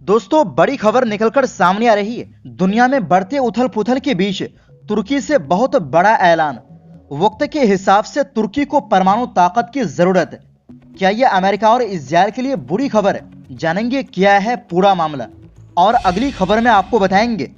दोस्तों, बड़ी खबर निकलकर सामने आ रही है। दुनिया में बढ़ते उथल पुथल के बीच तुर्की से बहुत बड़ा ऐलान। वक्त के हिसाब से तुर्की को परमाणु ताकत की जरूरत है। क्या यह अमेरिका और इजरायल के लिए बुरी खबर है? जानेंगे क्या है पूरा मामला। और अगली खबर में आपको बताएंगे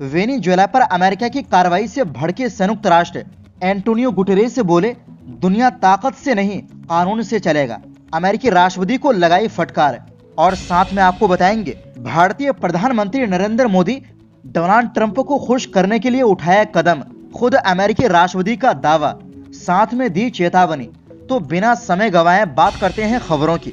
वेनेजुएला पर अमेरिका की कार्रवाई से भड़के संयुक्त राष्ट्र। एंटोनियो गुटेरेस बोले, दुनिया ताकत से नहीं कानून से चलेगा। अमेरिकी राष्ट्रपति को लगाई फटकार। और साथ में आपको बताएंगे भारतीय प्रधानमंत्री नरेंद्र मोदी डोनाल्ड ट्रंप को खुश करने के लिए उठाया कदम। खुद अमेरिकी राष्ट्रपति का दावा, साथ में दी चेतावनी। तो बिना समय गंवाए बात करते हैं खबरों की।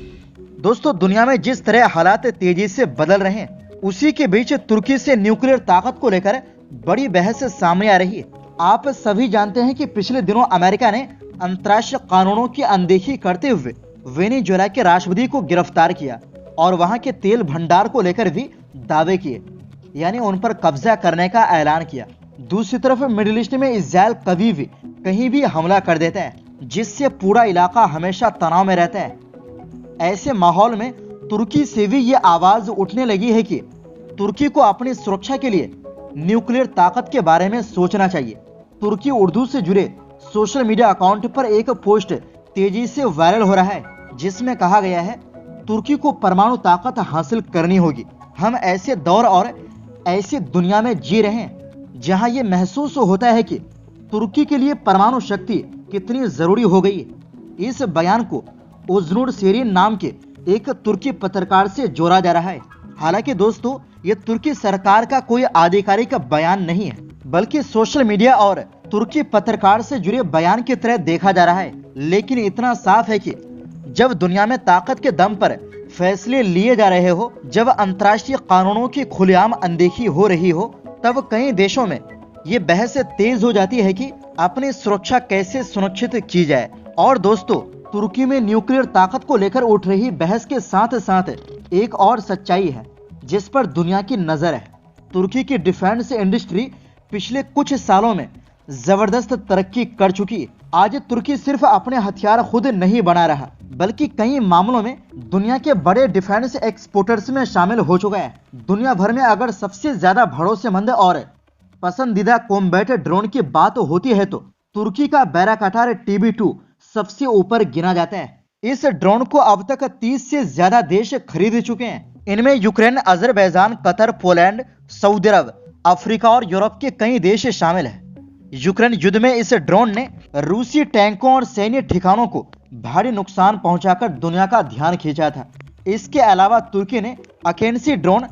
दोस्तों, दुनिया में जिस तरह हालात तेजी से बदल रहे हैं, उसी के बीच तुर्की से न्यूक्लियर ताकत को लेकर बड़ी बहस सामने आ रही है। आप सभी जानते हैं कि पिछले दिनों अमेरिका ने अंतर्राष्ट्रीय कानूनों की अनदेखी करते हुए वेनेजुएला के राष्ट्रपति को गिरफ्तार किया और वहां के तेल भंडार को लेकर भी दावे किए, यानी उन पर कब्जा करने का ऐलान किया। दूसरी तरफ मिडिल ईस्ट में इजरायल कभी भी कहीं भी हमला कर देता है, जिससे पूरा इलाका हमेशा तनाव में रहता है। ऐसे माहौल में तुर्की से भी ये आवाज उठने लगी है कि तुर्की को अपनी सुरक्षा के लिए न्यूक्लियर ताकत के बारे में सोचना चाहिए। तुर्की उर्दू से जुड़े सोशल मीडिया अकाउंट पर एक पोस्ट तेजी से वायरल हो रहा है, जिसमें कहा गया है तुर्की को परमाणु ताकत हासिल करनी होगी। हम ऐसे दौर और ऐसी दुनिया में जी रहे हैं जहां ये महसूस होता है कि तुर्की के लिए परमाणु शक्ति कितनी जरूरी हो गई है। इस बयान को उजनूर सेरीन नाम के एक तुर्की पत्रकार से जोड़ा जा रहा है। हालांकि दोस्तों, ये तुर्की सरकार का कोई आधिकारिक बयान नहीं है, बल्कि सोशल मीडिया और तुर्की पत्रकार से जुड़े बयान की तरह देखा जा रहा है। लेकिन इतना साफ है कि जब दुनिया में ताकत के दम पर फैसले लिए जा रहे हो, जब अंतर्राष्ट्रीय कानूनों की खुलेआम अनदेखी हो रही हो, तब कई देशों में ये बहस तेज हो जाती है कि अपनी सुरक्षा कैसे सुनिश्चित की जाए। और दोस्तों, तुर्की में न्यूक्लियर ताकत को लेकर उठ रही बहस के साथ साथ एक और सच्चाई है जिस पर दुनिया की नजर है। तुर्की की डिफेंस इंडस्ट्री पिछले कुछ सालों में जबरदस्त तरक्की कर चुकी है। आज तुर्की सिर्फ अपने हथियार खुद नहीं बना रहा, बल्कि कई मामलों में दुनिया के बड़े डिफेंस एक्सपोर्टर्स में शामिल हो चुका है। दुनिया भर में अगर सबसे ज्यादा भरोसेमंद और पसंदीदा कॉम्बैट ड्रोन की बात होती है तो तुर्की का बैराकटार TB2 सबसे ऊपर गिना जाता है। इस ड्रोन को अब तक 30 से ज्यादा देश खरीद चुके हैं। इनमें Ukraine, Azerbaijan, Qatar, Poland, Saudi Arabia, Africa और यूरोप के कई देश शामिल हैं। यूक्रेन युद्ध में इस ड्रोन ने रूसी टैंकों और सैन्य ठिकानों को भारी नुकसान पहुंचाकर दुनिया का ध्यान खींचा था। इसके अलावा तुर्की ने अकेन्सी ड्रोन,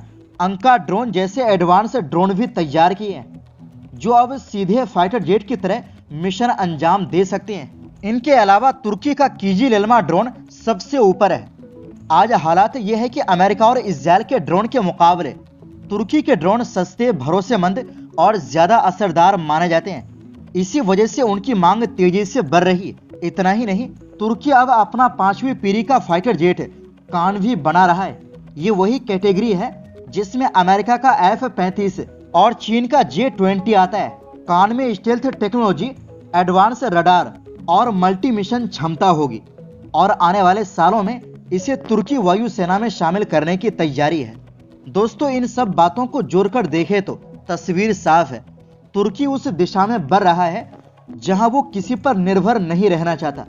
अंका ड्रोन जैसे एडवांस ड्रोन भी तैयार किए हैं, जो अब सीधे फाइटर जेट की तरह मिशन अंजाम दे सकते हैं। इनके अलावा तुर्की का कीजीलेल्मा ड्रोन सबसे ऊपर है। आज हालात यह है कि अमेरिका और इजरायल के ड्रोन के मुकाबले तुर्की के ड्रोन सस्ते, भरोसेमंद और ज्यादा असरदार माने जाते हैं। इसी वजह से उनकी मांग तेजी से बढ़ रही है। इतना ही नहीं, तुर्की अब अपना 5वीं पीढ़ी का फाइटर जेट कान भी बना रहा है। ये वही कैटेगरी है जिसमें अमेरिका का F-35 और चीन का J-20 आता है। कान में स्टेल्थ टेक्नोलॉजी, एडवांस रडार और मल्टी मिशन क्षमता होगी और आने वाले सालों में इसे तुर्की वायुसेना में शामिल करने की तैयारी है। दोस्तों, इन सब बातों को जोड़कर देखें तो तस्वीर साफ है। तुर्की उस दिशा में बढ़ रहा है जहां वो किसी पर निर्भर नहीं रहना चाहता।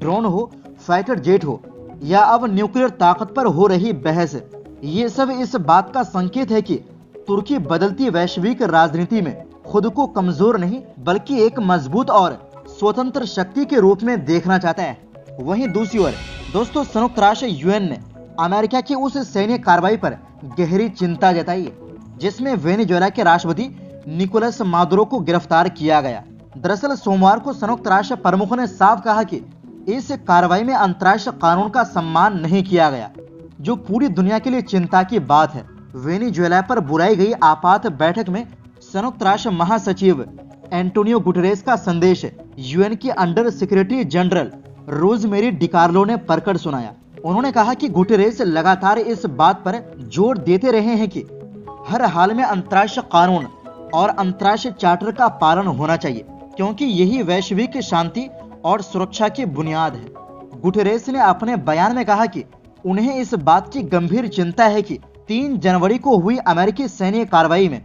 ड्रोन हो, फाइटर जेट हो या अब न्यूक्लियर ताकत पर हो रही बहस, ये सब इस बात का संकेत है कि तुर्की बदलती वैश्विक राजनीति में खुद को कमजोर नहीं, बल्कि एक मजबूत और स्वतंत्र शक्ति के रूप में देखना चाहता है। वहीं दूसरी ओर दोस्तों, संयुक्त राष्ट्र UN ने अमेरिका की उस सैन्य कार्रवाई पर गहरी चिंता जताई है जिसमें वेनेजुएला के राष्ट्रपति निकोलस मादुरो को गिरफ्तार किया गया। दरअसल सोमवार को संयुक्त राष्ट्र प्रमुख ने साफ कहा कि इस कार्रवाई में अंतर्राष्ट्रीय कानून का सम्मान नहीं किया गया, जो पूरी दुनिया के लिए चिंता की बात है। वेनेजुएला पर बुलाई गई आपात बैठक में संयुक्त राष्ट्र महासचिव एंटोनियो गुटेरेस का संदेश UN की under secretary general rosemary DiCarlo ने पढ़कर सुनाया। उन्होंने कहा कि गुटेरेस लगातार इस बात पर जोर देते रहे हैं कि हर हाल में अंतर्राष्ट्रीय कानून और अंतर्राष्ट्रीय चार्टर का पालन होना चाहिए, क्योंकि यही वैश्विक शांति और सुरक्षा की बुनियाद है। गुटेरेस ने अपने बयान में कहा कि उन्हें इस बात की गंभीर चिंता है कि 3 जनवरी को हुई अमेरिकी सैन्य कार्रवाई में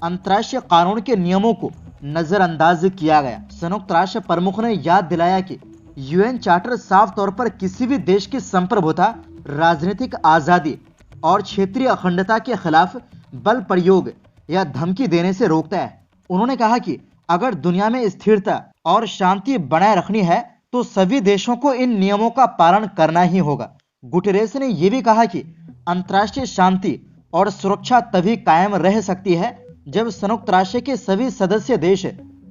अंतर्राष्ट्रीय कानून के नियमों को नजरअंदाज किया गया। संयुक्त राष्ट्र प्रमुख ने याद दिलाया कि यूएन चार्टर साफ तौर पर किसी भी देश की संप्रभुता, राजनीतिक आजादी और क्षेत्रीय अखंडता के खिलाफ बल प्रयोग या धमकी देने से रोकता है। उन्होंने कहा कि अगर दुनिया में स्थिरता और शांति बनाए रखनी है तो सभी देशों को इन नियमों का पालन करना ही होगा। गुटेरेस ने यह भी कहा कि अंतर्राष्ट्रीय शांति और सुरक्षा तभी कायम रह सकती है जब संयुक्त राष्ट्र के सभी सदस्य देश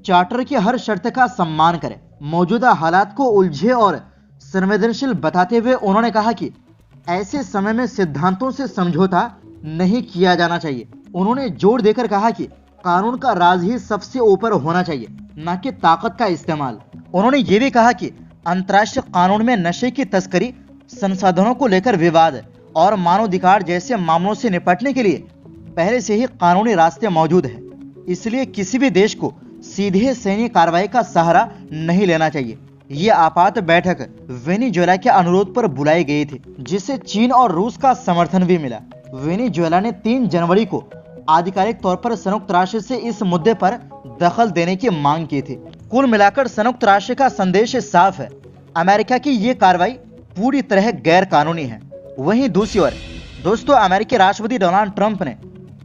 चार्टर की हर शर्त का सम्मान करें। मौजूदा हालात को उलझे और संवेदनशील बताते हुए उन्होंने कहा कि ऐसे समय में सिद्धांतों से समझौता नहीं किया जाना चाहिए। उन्होंने जोर देकर कहा कि कानून का राज ही सबसे ऊपर होना चाहिए, न कि ताकत का इस्तेमाल। उन्होंने ये भी कहा कि अंतर्राष्ट्रीय कानून में नशे की तस्करी, संसाधनों को लेकर विवाद और मानवाधिकार जैसे मामलों से निपटने के लिए पहले से ही कानूनी रास्ते मौजूद हैं। इसलिए किसी भी देश को सीधे सैन्य कार्रवाई का सहारा नहीं लेना चाहिए। ये आपात बैठक वेनेजुएला के अनुरोध पर बुलाई गई थी, जिसे चीन और रूस का समर्थन भी मिला। वेनेजुएला ने 3 जनवरी को आधिकारिक तौर पर संयुक्त राष्ट्र से इस मुद्दे पर दखल देने की मांग की थी। कुल मिलाकर संयुक्त राष्ट्र का संदेश साफ है, अमेरिका की ये कार्रवाई पूरी तरह गैर कानूनी है। वहीं दूसरी ओर दोस्तों, अमेरिकी राष्ट्रपति डोनाल्ड ट्रंप ने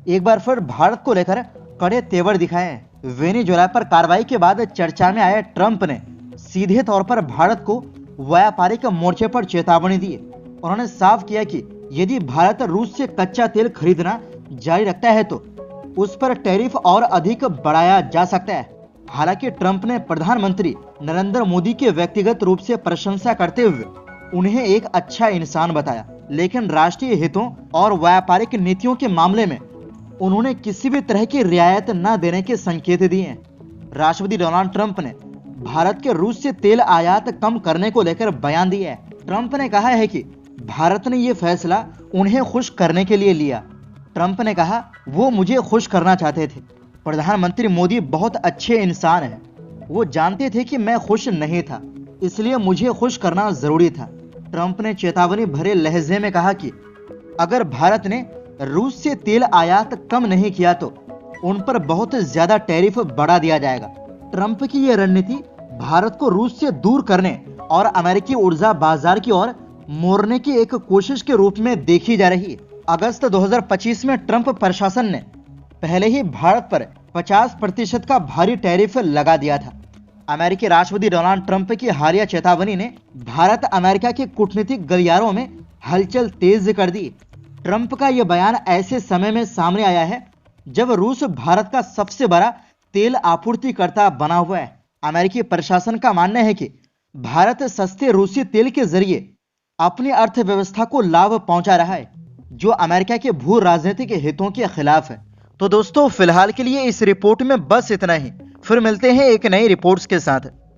एक बार फिर भारत को लेकर कड़े तेवर दिखाए हैं। वेनेजुएला पर कार्रवाई के बाद चर्चा में आए ट्रंप ने सीधे तौर पर भारत को व्यापारिक मोर्चे पर चेतावनी दी। उन्होंने साफ किया कि यदि भारत रूस से कच्चा तेल खरीदना जारी रखता है तो उस पर टैरिफ और अधिक बढ़ाया जा सकता है। हालांकि ट्रंप ने प्रधानमंत्री नरेंद्र मोदी की व्यक्तिगत रूप से प्रशंसा करते हुए उन्हें एक अच्छा इंसान बताया, लेकिन राष्ट्रीय हितों और व्यापारिक नीतियों के मामले में उन्होंने किसी भी तरह की रियायत न देने के संकेत दिए हैं। राष्ट्रपति डोनाल्ड ट्रंप ने भारत के रूस से तेल आयात कम करने को लेकर बयान दिया है। ट्रंप ने कहा है कि भारत ने यह फैसला उन्हें खुश करने के लिए लिया। ट्रंप ने कहा, वो मुझे खुश करना चाहते थे। प्रधानमंत्री मोदी बहुत अच्छे इंसान हैं। वो जानते थे कि मैं खुश नहीं था, इसलिए मुझे खुश करना जरूरी था। ट्रंप ने चेतावनी भरे लहजे में कहा कि अगर भारत ने रूस से तेल आयात कम नहीं किया तो उन पर बहुत ज्यादा टैरिफ बढ़ा दिया जाएगा। ट्रंप की यह रणनीति भारत को रूस से दूर करने और अमेरिकी ऊर्जा बाजार की ओर मोड़ने की एक कोशिश के रूप में देखी जा रही है। अगस्त 2025 में ट्रंप प्रशासन ने पहले ही भारत पर 50% का भारी टैरिफ लगा दिया था। अमेरिकी राष्ट्रपति डोनाल्ड ट्रंप की हालिया चेतावनी ने भारत अमेरिका के कूटनीतिक गलियारों में हलचल तेज कर दी। ट्रंप का यह बयान ऐसे समय में सामने आया है जब रूस भारत का सबसे बड़ा तेल आपूर्तिकर्ता बना हुआ है। अमेरिकी प्रशासन का मानना है कि भारत सस्ते रूसी तेल के जरिए अपनी अर्थव्यवस्था को लाभ पहुंचा रहा है, जो अमेरिका के भू राजनीतिक हितों के खिलाफ है। तो दोस्तों, फिलहाल के लिए इस रिपोर्ट में बस इतना ही। फिर मिलते हैं एक नई रिपोर्ट्स के साथ।